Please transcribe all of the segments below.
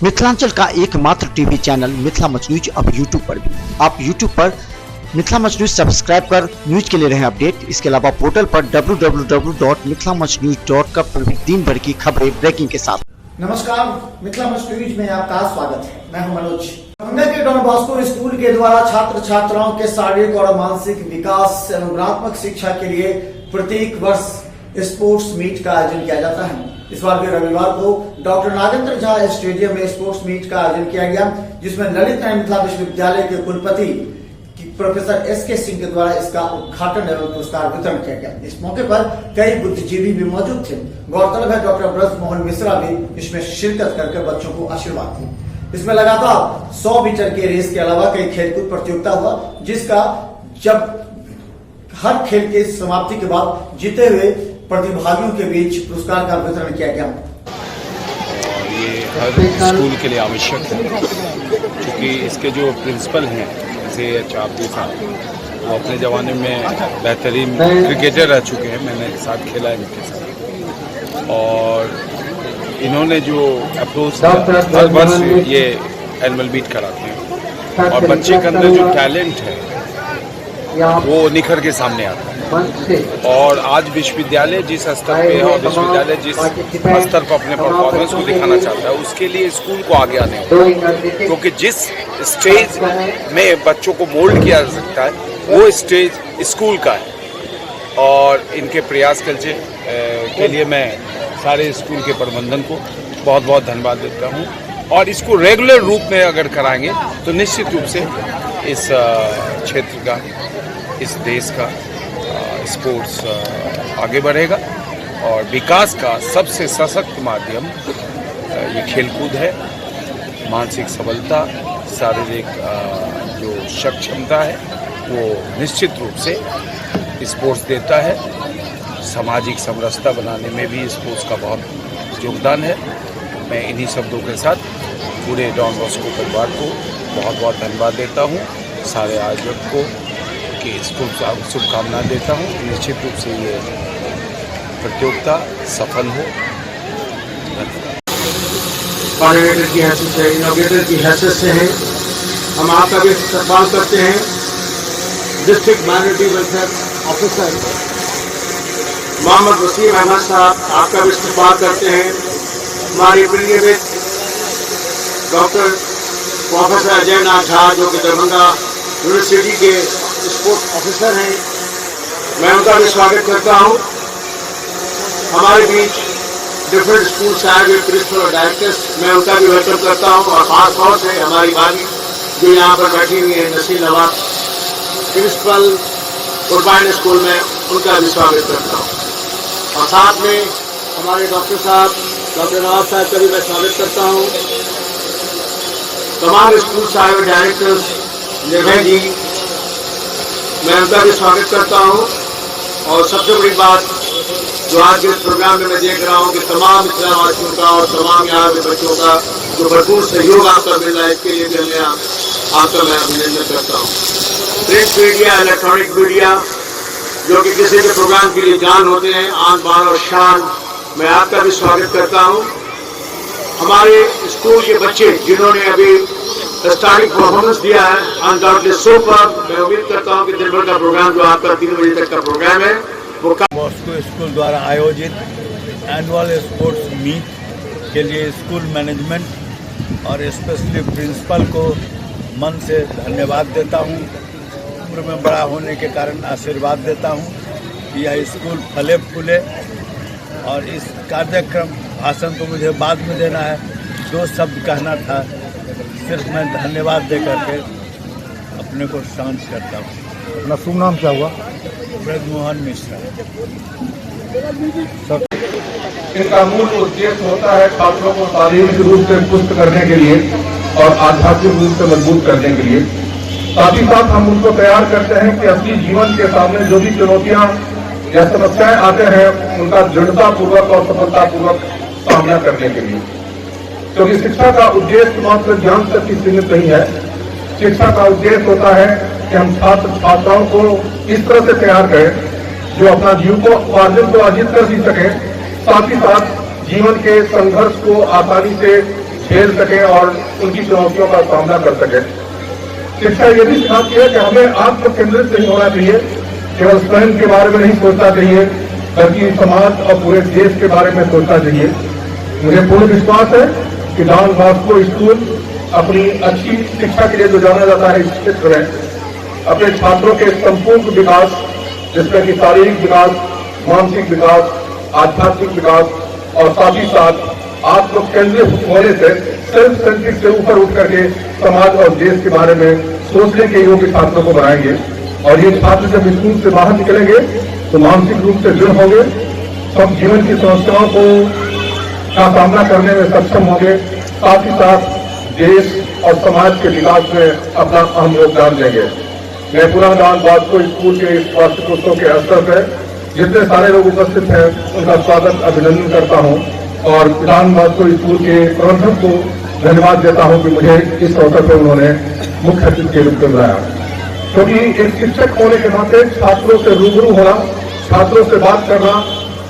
मिथिलांचल का एकमात्र TV channel Mithila much news अब यूट्यूब पर भी। आप यूट्यूब पर मिथिला मच न्यूज सब्सक्राइब कर न्यूज के लिए रहे अपडेट। इसके अलावा पोर्टल पर www.mithilamachnews.com पर भी दिन भर की खबरें ब्रेकिंग के साथ। नमस्कार, मिथिला मच न्यूज में आपका स्वागत है। मैं हूं मनोज। दरभंगा के डॉन बॉस्को स्कूल के द्वारा छात्र छात्राओं के शारीरिक और मानसिक विकास एवं गुणात्मक शिक्षा के लिए प्रत्येक वर्ष स्पोर्ट्स मीट का आयोजन किया जाता है। इस बार भी रविवार को डॉक्टर नागेंद्र झा स्टेडियम में स्पोर्ट्स मीट का आयोजन किया गया, जिसमें ललित नारायण मिथिला विश्वविद्यालय के कुलपति प्रोफेसर एस.के. सिंह के द्वारा इसका उद्घाटन एवं पुरस्कार वितरण किया गया। इस मौके पर कई बुद्धिजीवी भी मौजूद थे। गौरतलब है डॉक्टर ब्रज मोहन मिश्रा भी इसमें शिरकत करके बच्चों को आशीर्वाद दिए। इसमें लगातार 100 मीटर के रेस के अलावा कई खेलकूद प्रतियोगिता हुआ, जिसका जब हर खेल के समाप्ति के बाद जीते हुए प्रतिभागियों के बीच पुरस्कार का वितरण किया गया। ये हर स्कूल के लिए आवश्यक है, क्योंकि इसके जो प्रिंसिपल हैं जैसे चापी साहब, वो अपने ज़माने में बेहतरीन क्रिकेटर रह चुके हैं। मैंने साथ खेला है इनके साथ, और इन्होंने जो अप्रोच हर वर्ष ये एनुअल मीट कराते हैं, और बच्चे के अंदर जो टैलेंट है वो निखर के सामने आता है। और आज विश्वविद्यालय जिस स्तर पे है और विश्वविद्यालय जिस स्तर पर अपने परफॉर्मेंस को दिखाना चाहता है, उसके लिए स्कूल को आगे आने होगा, क्योंकि जिस स्टेज में बच्चों को मोल्ड किया जा सकता है वो स्टेज स्कूल का है। और इनके प्रयास के लिए मैं सारे स्कूल के प्रबंधन को बहुत बहुत धन्यवाद देता हूँ। और इसको रेगुलर रूप में अगर कराएंगे तो निश्चित रूप से इस क्षेत्र का, इस देश का स्पोर्ट्स आगे बढ़ेगा। और विकास का सबसे सशक्त माध्यम ये खेलकूद है। मानसिक सबलता, शारीरिक जो सक्षमता है वो निश्चित रूप से स्पोर्ट्स देता है। सामाजिक समरसता बनाने में भी स्पोर्ट्स का बहुत योगदान है। मैं इन्हीं शब्दों के साथ पूरे डॉन बॉस्को परिवार को बहुत बहुत धन्यवाद देता हूँ, सारे आयोजक को कि इसको शुभकामना देता हूँ। निश्चित रूप से ये प्रतियोगिता सफल हो। कोऑर्डिनेटर की हैसियत से, इनोवेटर की हैसियत से है, हम आपका भी इस्तेमाल करते हैं। District minority welfare officer Mohammad Wasim Ahmed साहब, आपका भी इस्तेमाल करते हैं। हमारी प्रिय मित्र डॉक्टर प्रोफेसर अजय नाथ झा, जो कि दरभंगा यूनिवर्सिटी के स्पोर्ट्स ऑफिसर हैं, मैं उनका भी स्वागत करता हूं। हमारे बीच डिफरेंट स्कूल से आए हुए प्रिंसिपल और डायरेक्टर्स, मैं उनका भी वेलकम करता हूं। और खासतौर से हमारी भाभी जो यहाँ पर बैठी हुई है, नसीर नवाब, प्रिंसिपल उर्बाइन स्कूल में, उनका भी स्वागत करता हूँ। और साथ में हमारे डॉक्टर साहब, डॉक्टर नवाब साहब का भी मैं स्वागत करता हूँ। तमाम स्कूल से आए हुए डायरेक्टर्स, निर्भय जी, मैं उनका भी स्वागत करता हूं। और सबसे बड़ी बात जो आज के इस प्रोग्राम में मैं देख रहा हूं कि तमाम मिथिलावासियों का और तमाम यहाँ के बच्चों का जो भरपूर सहयोग आपका मिल रहा है, इसके लिए भी आपका मैं अभिनंदन करता हूं। प्रिंट मीडिया, इलेक्ट्रॉनिक मीडिया, जो कि किसी भी प्रोग्राम के लिए जान होते हैं, आन बान और शान, मैं आपका भी स्वागत करता हूँ। हमारे स्कूल के बच्चे जिन्होंने अभी स्टार्टिंग परफॉर्मेंस दिया है, अनडाउटली सुपर। मैं उम्मीद करता हूं कि दिन भर का प्रोग्राम जो आपका 3 बजे तक का प्रोग्राम है वो बॉस्को स्कूल द्वारा आयोजित एनुअल स्पोर्ट्स मीट के लिए स्कूल मैनेजमेंट और स्पेशली प्रिंसिपल को मन से धन्यवाद देता हूं। उम्र में बड़ा होने के कारण आशीर्वाद देता हूं कि यह स्कूल फले फूले। और इस कार्यक्रम भाषण तो मुझे बाद में देना है, 2 शब्द कहना था। सिर्फ मैं धन्यवाद दे करके अपने को शांत करता हूँ। अपना शुभ नाम क्या हुआ? ब्रज मोहन मिश्रा। इनका मूल उद्देश्य होता है छात्रों को शारीरिक रूप से पुष्ट करने के लिए और आध्यात्मिक रूप से मजबूत करने के लिए। साथ ही साथ हम उनको तैयार करते हैं कि असली जीवन के सामने जो भी चुनौतियां या समस्याएं आते हैं, उनका दृढ़ता पूर्वक और सफलता पूर्वक सामना करने के लिए। क्योंकि शिक्षा का उद्देश्य मात्र ज्ञान तक ही सीमित नहीं है। शिक्षा का उद्देश्य होता है कि हम छात्र छात्राओं को इस तरह से तैयार करें जो अपना जीविकोपार्जन को अर्जित कर भी सकें, साथ ही साथ जीवन के संघर्ष को आसानी से खेल सके और उनकी चुनौतियों का सामना कर सके। शिक्षा ये भी सिखाती है कि हमें आत्म केंद्रित नहीं होना चाहिए, केवल स्वयं के बारे में नहीं सोचना चाहिए, बल्कि समाज और पूरे देश के बारे में सोचना चाहिए। मुझे पूर्ण विश्वास है कि डॉन बॉस्को स्कूल अपनी अच्छी शिक्षा के लिए जो जाना जाता है इस क्षेत्र में अपने छात्रों के संपूर्ण विकास, जिसमें कि शारीरिक विकास, मानसिक विकास, आध्यात्मिक विकास और साथ ही साथ आत्म केंद्रित होने से सेल्फ सेंट्रिक से ऊपर उठ करके समाज और देश के बारे में सोचने के योग्य छात्रों को बनाएंगे। और ये छात्र जब स्कूल से बाहर निकलेंगे तो मानसिक रूप से दृढ़ होंगे, सब जीवन की समस्याओं का सामना करने में सक्षम होंगे, साथ ही साथ देश और समाज के विकास में अपना अहम योगदान देंगे। मैं पुनः डॉन बॉस्को स्कूल के इस वार्षिकोत्सव के अवसर पर जितने सारे लोग उपस्थित हैं उनका स्वागत अभिनंदन करता हूं और डॉन बॉस्को स्कूल के प्रबंधक को धन्यवाद देता हूं कि मुझे इस अवसर पर उन्होंने मुख्य अतिथि के रूप में बुलाया, क्योंकि एक शिक्षक होने के नाते छात्रों से रूबरू होना, छात्रों से बात करना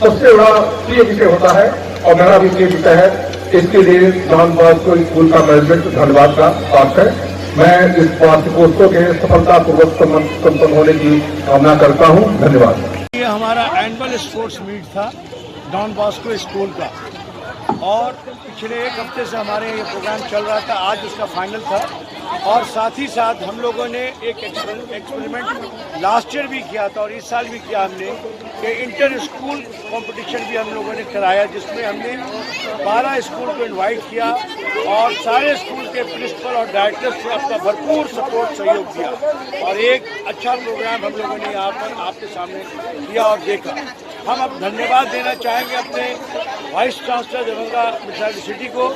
सबसे बड़ा प्रिय विषय होता है और मेरा भी प्रिय विषय है। इसके लिए डॉन बॉस्को स्कूल का मैनेजमेंट धन्यवाद का पात्र है। मैं इस वार्षिकोत्सव के सफलतापूर्वक संपन्न होने की कामना करता हूं। धन्यवाद। ये हमारा एनुअल स्पोर्ट्स मीट था डॉन बॉस्को स्कूल का, और पिछले एक हफ्ते से हमारे ये प्रोग्राम चल रहा था। आज उसका फाइनल था और साथ ही साथ हम लोगों ने एक एक्सपेरिमेंट लास्ट ईयर भी किया था और इस साल भी किया हमने कि इंटर स्कूल कंपटीशन भी हम लोगों ने कराया, जिसमें हमने 12 स्कूल को इनवाइट किया और सारे स्कूल के प्रिंसिपल और डायरेक्टर्स से अपना भरपूर सपोर्ट सहयोग दिया और एक अच्छा प्रोग्राम हम लोगों ने यहाँ पर आपके सामने किया और देखा। हम अब धन्यवाद देना चाहेंगे अपने vice chancellor Darbhanga Mithila university को,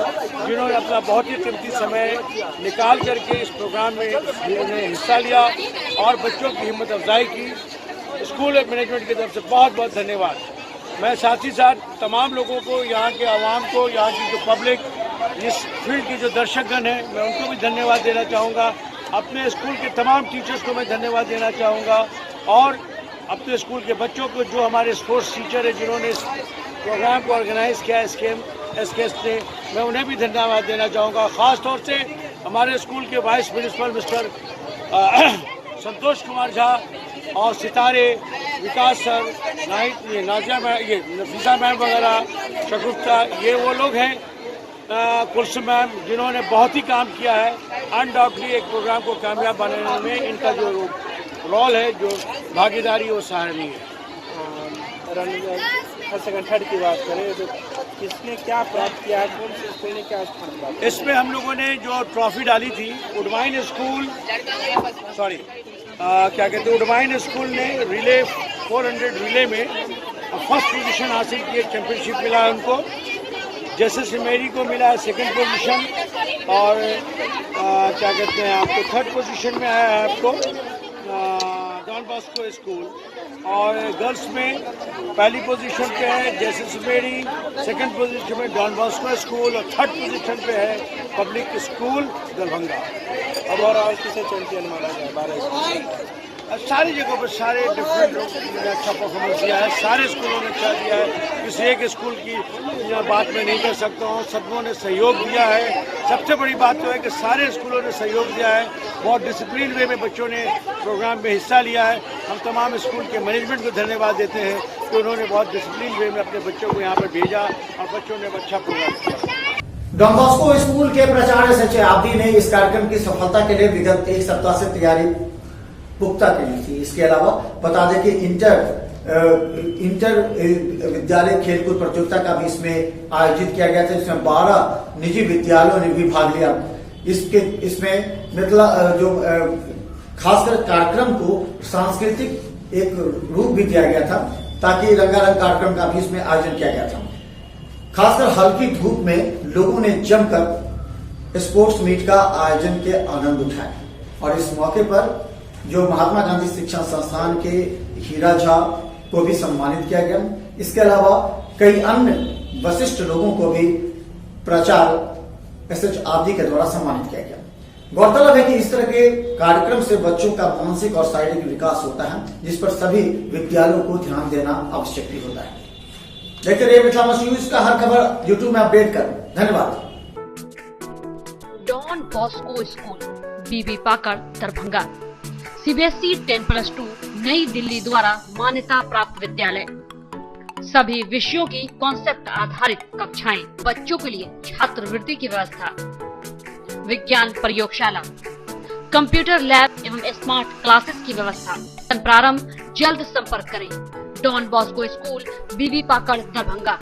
जिन्होंने अपना बहुत ही कीमती समय निकाल करके इस प्रोग्राम में उन्होंने हिस्सा लिया और बच्चों की हिम्मत अफजाई की। स्कूल मैनेजमेंट की तरफ से बहुत बहुत धन्यवाद। मैं साथ ही साथ तमाम लोगों को, यहाँ के आवाम को, यहाँ की जो पब्लिक, इस फील्ड के जो दर्शकगण हैं, मैं उनको भी धन्यवाद देना चाहूँगा। अपने स्कूल के तमाम टीचर्स को मैं धन्यवाद देना चाहूँगा और अपने स्कूल के बच्चों को, जो हमारे स्पोर्ट्स टीचर हैं जिन्होंने इस प्रोग्राम को ऑर्गेनाइज किया एसकेएस ने, मैं उन्हें भी धन्यवाद देना चाहूँगा। ख़ास तौर से हमारे स्कूल के vice principal mister Santosh Kumar Jha और सितारे विकास सर, नाजिया मैम, ये नफीसा मैम वगैरह, शगुफ्ता, ये वो लोग हैं, कुलसुम मैम, जिन्होंने बहुत ही काम किया है। अनडाउटली एक प्रोग्राम को कामयाब बनाने में इनका जो रोल है, जो भागीदारी, वो सराहनीय है। सेकंड थर्ड की बात करें तो किसने क्या प्राप्त किया, कौन से स्कूल ने क्या स्थान प्राप्त? इसमें हम लोगों ने जो ट्रॉफी डाली थी, उडवाइन स्कूल, क्या कहते हैं, उडवाइन स्कूल ने रिले 400 रिले में फर्स्ट पोजीशन हासिल की, चैंपियनशिप मिला है उनको। जैसे मेरी को मिला है सेकंड पोजीशन और क्या कहते हैं आपको थर्ड पोजीशन में आया है आपको डॉन बॉस्को स्कूल, और गर्ल्स में पहली पोजीशन पे है जैसे मेरी, सेकंड पोजीशन में डॉन बॉस्को स्कूल और थर्ड पोजीशन पे है पब्लिक स्कूल दरभंगा। अब और किसे चैंपियन माना जाए? 12 स्कूल सारी जगहों पर सारे डिफरेंट लोगों ने अच्छा परफॉर्मेंस दिया है, सारे स्कूलों ने अच्छा दिया है। किसी एक स्कूल की बात मैं नहीं कर सकता हूँ, सबों ने सहयोग दिया है। सबसे बड़ी बात तो है कि सारे स्कूलों ने सहयोग दिया है, बहुत डिसिप्लिन वे में बच्चों ने प्रोग्राम में हिस्सा लिया है। हम तमाम स्कूल के मैनेजमेंट को धन्यवाद देते हैं कि उन्होंने बहुत डिसिप्लिन वे में अपने बच्चों को यहाँ पर भेजा और बच्चों ने अच्छा प्रोग्राम किया। डॉन बॉस्को स्कूल के प्राचार्य सचिव आब्दी ने इस कार्यक्रम की सफलता के लिए विगत एक सप्ताह से तैयारी पुख्ता की थी। इसके अलावा बता दें कि इंटर विद्यालय खेलकूद प्रतियोगिता का भी इसमें आयोजित किया गया था, जिसमें 12 निजी विद्यालयों ने भी भाग लिया। इसमें मतलब जो खासकर कार्यक्रम को सांस्कृतिक एक रूप भी दिया गया था, ताकि रंगारंग कार्यक्रम का भी इसमें आयोजन किया गया था। खासकर हल्की धूप में लोगों ने जमकर स्पोर्ट्स मीट का आयोजन के आनंद उठाए और इस मौके पर जो महात्मा गांधी शिक्षण संस्थान के हीरा झा को भी सम्मानित किया गया। इसके अलावा कई अन्य वरिष्ठ लोगों को भी प्राचार्य एसएच आब्दी के द्वारा सम्मानित किया गया। गौरतलब है कि इस तरह के कार्यक्रम से बच्चों का मानसिक और शारीरिक विकास होता है, जिस पर सभी विद्यालयों को ध्यान देना आवश्यक भी होता है। देखते रहिए मिथिला न्यूज का हर खबर यूट्यूब में अपडेट कर। धन्यवाद। डॉन बॉस्को स्कूल, बीबी पाकड़, दरभंगा। सीबीएसई 10+2 नई दिल्ली द्वारा मान्यता प्राप्त विद्यालय। सभी विषयों की कॉन्सेप्ट आधारित कक्षाएं, बच्चों के लिए छात्रवृत्ति की व्यवस्था, विज्ञान प्रयोगशाला, कंप्यूटर लैब एवं स्मार्ट क्लासेस की व्यवस्था। प्रारंभ जल्द संपर्क करें। डॉन बॉस्को स्कूल, बीबी पाकड़, दरभंगा।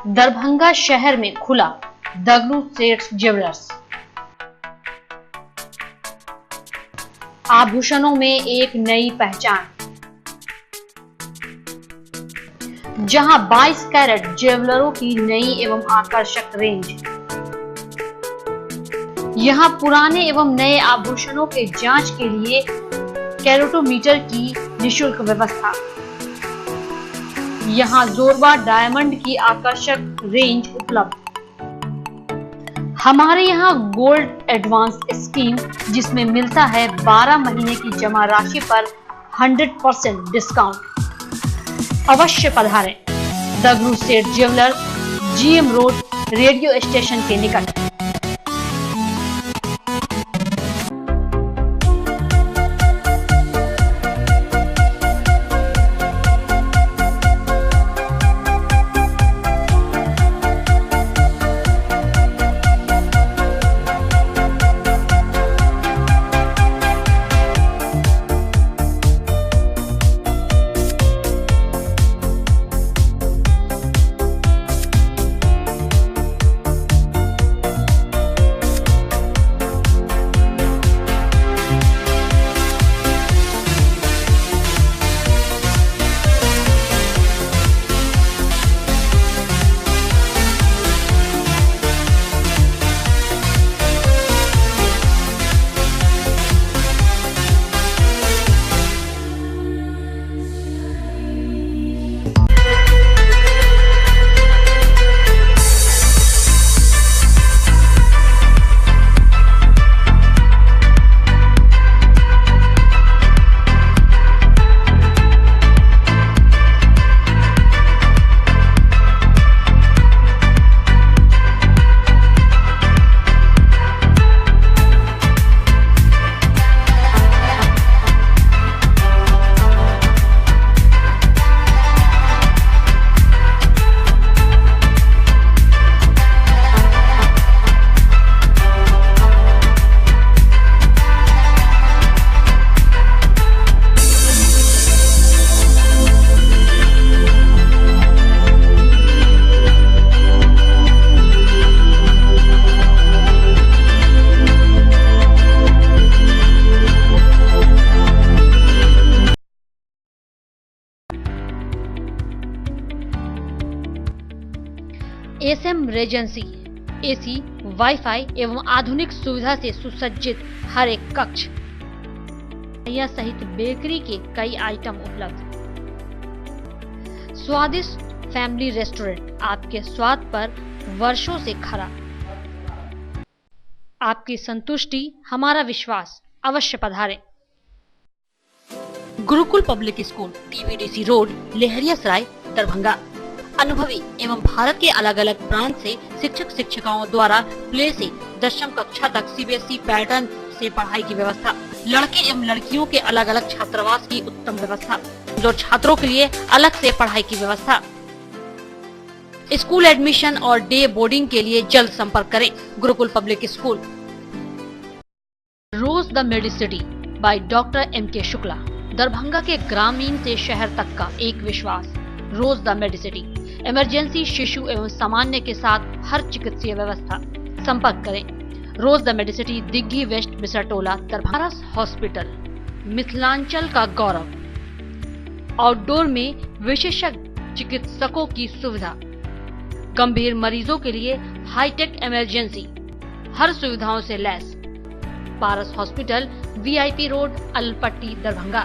दरभंगा शहर में खुला दगलू सेठ ज्वेलर्स। आभूषणों में एक नई पहचान, जहां 22 कैरेट ज्वेलरों की नई एवं आकर्षक रेंज। यहां पुराने एवं नए आभूषणों के जांच के लिए कैरेटोमीटर की निशुल्क व्यवस्था। यहां जोरबा डायमंड की आकर्षक रेंज उपलब्ध। हमारे यहां गोल्ड एडवांस स्कीम, जिसमें मिलता है 12 महीने की जमा राशि पर 100% डिस्काउंट। अवश्य पधारें। दगलू सेठ jeweller, GM road, radio station के निकट। एसएम रेजेंसी, एसी, वाईफाई एवं आधुनिक सुविधा से सुसज्जित हर एक कक्ष। यह सहित बेकरी के कई आइटम उपलब्ध। स्वादिष्ट फैमिली रेस्टोरेंट, आपके स्वाद पर वर्षों से खरा। आपकी संतुष्टि हमारा विश्वास। अवश्य पधारें। Gurukul public school, TBDC road, Laheriasarai, Darbhanga. अनुभवी एवं भारत के अलग अलग प्रांत से शिक्षक शिक्षिकाओं द्वारा प्ले से 10वीं कक्षा तक सीबीएसई पैटर्न से पढ़ाई की व्यवस्था। लड़के एवं लड़कियों के अलग अलग छात्रावास की उत्तम व्यवस्था। जो छात्रों के लिए अलग से पढ़ाई की व्यवस्था। स्कूल एडमिशन और डे बोर्डिंग के लिए जल्द संपर्क करें। Gurukul public school. Rose the medicity by doctor एम.के. शुक्ला। दरभंगा के ग्रामीण से शहर तक का एक विश्वास। रोज द मेडिसिटी। इमरजेंसी, शिशु एवं सामान्य के साथ हर चिकित्सीय व्यवस्था। संपर्क करें। Rose the medicity, Digghi west, Bisartola, Darbhanga. Hospital, Mithilanchal का गौरव। आउटडोर में विशेषज्ञ चिकित्सकों की सुविधा। गंभीर मरीजों के लिए हाईटेक इमरजेंसी, हर सुविधाओं से लैस। पारस हॉस्पिटल, वीआईपी रोड, अलपट्टी, दरभंगा।